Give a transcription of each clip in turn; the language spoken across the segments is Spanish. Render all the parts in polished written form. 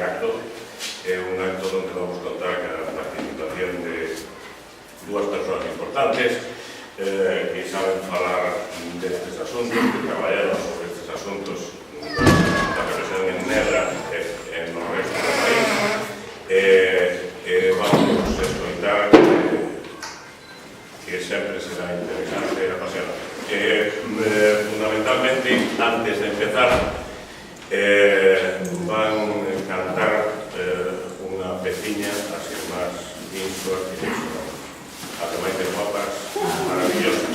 acto. É un acto onde vamos contar con a participación de dúas persoas importantes que saben falar destes asuntos, que traballaron sobre estes asuntos da represión en negra no resto do país. Vamos a escoitar que sempre será interesante e apasionante. Fundamentalmente, antes de empezar, van cantar unha peciña as irmás Insua, que son ademais de guapas, maravillosas.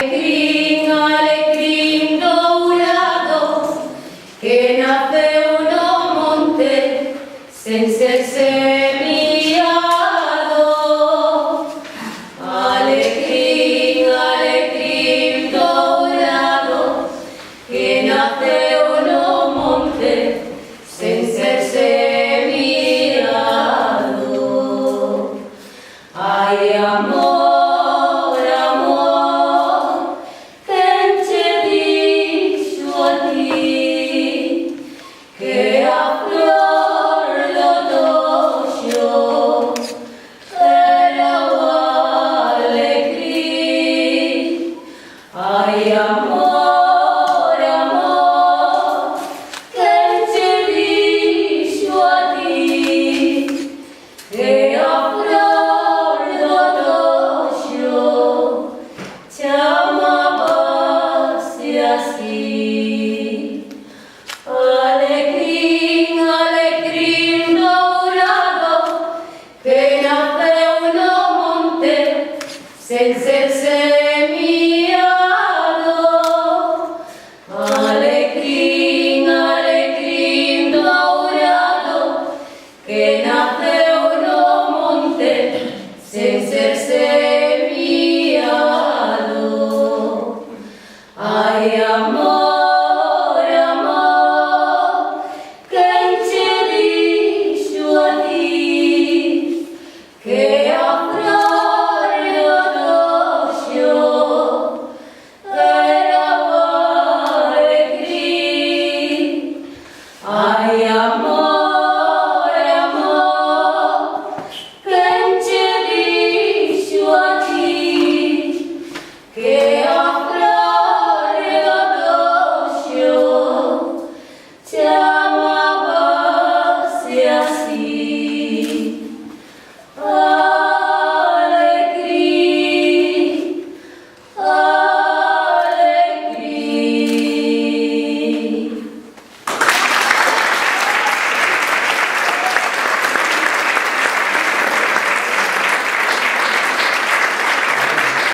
Alecrim, alecrim dourado, que naceu no monte sen ser semillado. Alecrim, alecrim dourado, que naceu no monte sen ser semillado. Ai, amor, ai, amor, amor, quen che dixo a ti que a flor do toxo chamábase así? Alecrim, alecrim dourado, que naceu no monte sen ser